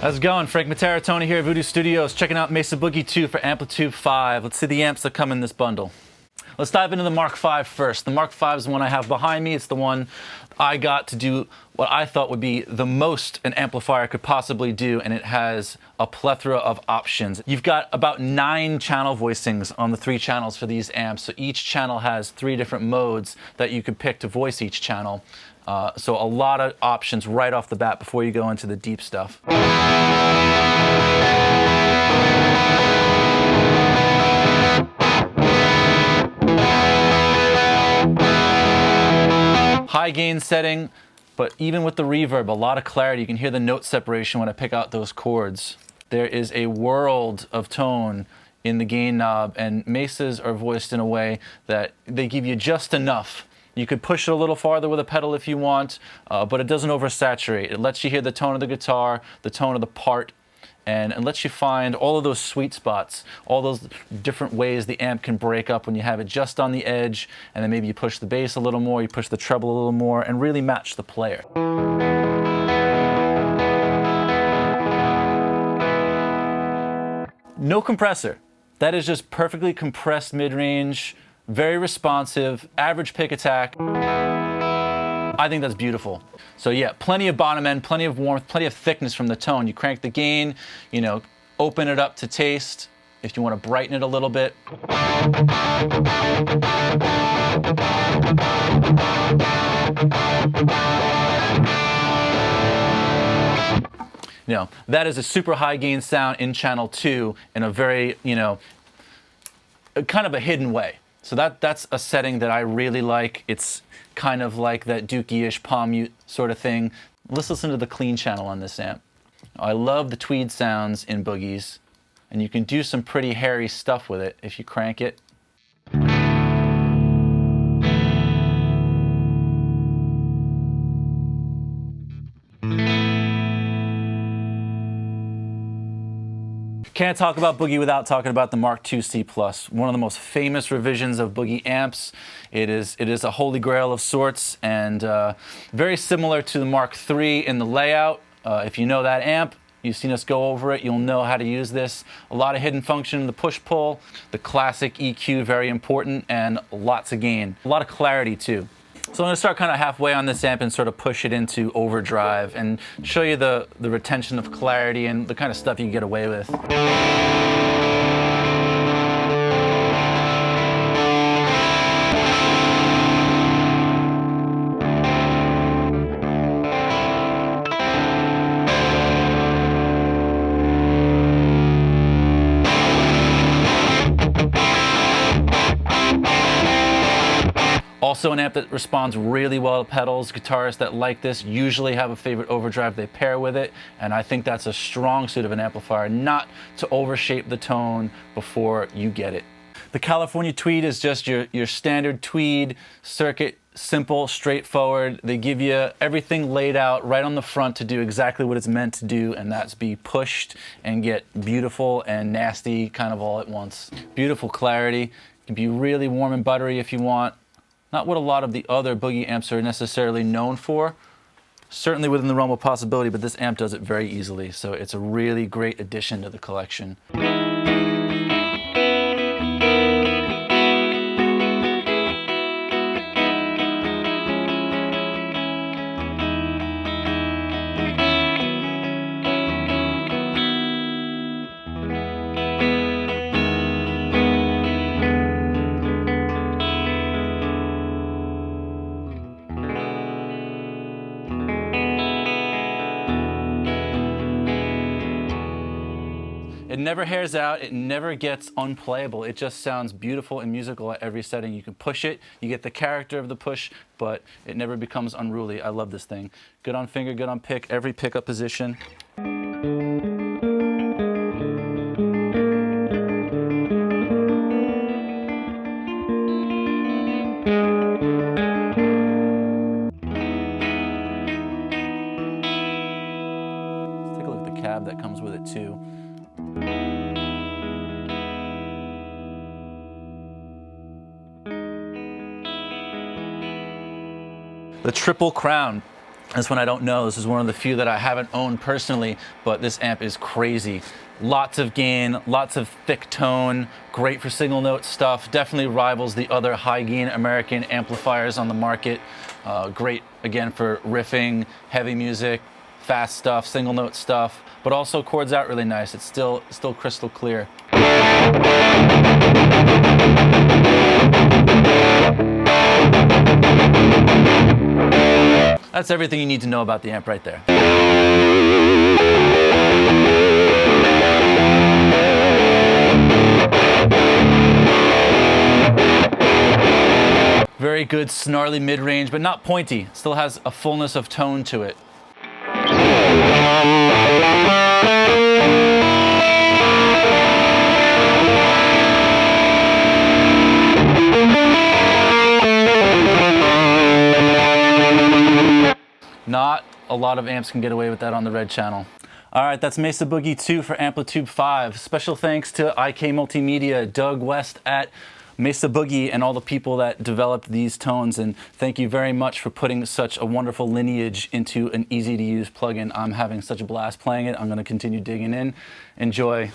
How's it going? Frank Mitaritonna here at VuDu Studios, checking out MESA Boogie 2 for AmpliTube 5. Let's see the amps that come in this bundle. Let's dive into the Mark V first. The Mark V is the one I have behind me. It's the one I got to do what I thought would be the most an amplifier could possibly do, and it has a plethora of options. You've got about 9 channel voicings on the 3 channels for these amps, so each channel has 3 different modes that you could pick to voice each channel. So a lot of options right off the bat before you go into the deep stuff. High gain setting, but even with the reverb, a lot of clarity. You can hear the note separation when I pick out those chords. There is a world of tone in the gain knob, and mesas are voiced in a way that they give you just enough. You could push it a little farther with a pedal if you want, but it doesn't oversaturate. It lets you hear the tone of the guitar, the tone of the part, and lets you find all of those sweet spots, all those different ways the amp can break up when you have it just on the edge, and then maybe you push the bass a little more, you push the treble a little more, and really match the player. No compressor. That is just perfectly compressed mid-range, very responsive, average pick attack. I think that's beautiful. So yeah, plenty of bottom end, plenty of warmth, plenty of thickness from the tone. You crank the gain, you know, open it up to taste if you want to brighten it a little bit. You know, that is a super high gain sound in channel 2 in a very, you know, kind of a hidden way. So that's a setting that I really like. It's kind of like that Dookie-ish palm mute sort of thing. Let's listen to the clean channel on this amp. I love the tweed sounds in boogies, and you can do some pretty hairy stuff with it if you crank it. Can't talk about Boogie without talking about the Mark II C+, one of the most famous revisions of Boogie amps. It is a holy grail of sorts, and very similar to the Mark III in the layout. If you know that amp, you've seen us go over it, you'll know how to use this. A lot of hidden function in the push-pull, the classic EQ, very important, and lots of gain. A lot of clarity too. So I'm going to start kind of halfway on this amp and sort of push it into overdrive and show you the retention of clarity and the kind of stuff you can get away with. Also an amp that responds really well to pedals. Guitarists that like this usually have a favorite overdrive they pair with it, and I think that's a strong suit of an amplifier, not to overshape the tone before you get it. The California Tweed is just your standard Tweed circuit, simple, straightforward. They give you everything laid out right on the front to do exactly what it's meant to do, and that's be pushed and get beautiful and nasty kind of all at once. Beautiful clarity. It can be really warm and buttery if you want. Not what a lot of the other Boogie amps are necessarily known for. Certainly within the realm of possibility, but this amp does it very easily, so it's a really great addition to the collection. It never hairs out, it never gets unplayable. It just sounds beautiful and musical at every setting. You can push it, you get the character of the push, but it never becomes unruly. I love this thing. Good on finger, good on pick, every pickup position. Let's take a look at the cab that comes with it too. The triple crown. This one I don't know. This is one of the few that I haven't owned personally, but this amp is crazy. Lots of gain, lots of thick tone, great for single note stuff. Definitely rivals the other high gain American amplifiers on the market. Great, again, for riffing, heavy music, fast stuff, single note stuff, but also chords out really nice. It's still crystal clear. That's everything you need to know about the amp right there. Very good snarly mid-range, but not pointy. Still has a fullness of tone to it. Not a lot of amps can get away with that on the red channel. All right, that's Mesa Boogie 2 for AmpliTube 5. Special thanks to IK Multimedia, Doug West at Mesa Boogie, and all the people that developed these tones. And thank you very much for putting such a wonderful lineage into an easy to use plugin. I'm having such a blast playing it. I'm going to continue digging in. Enjoy.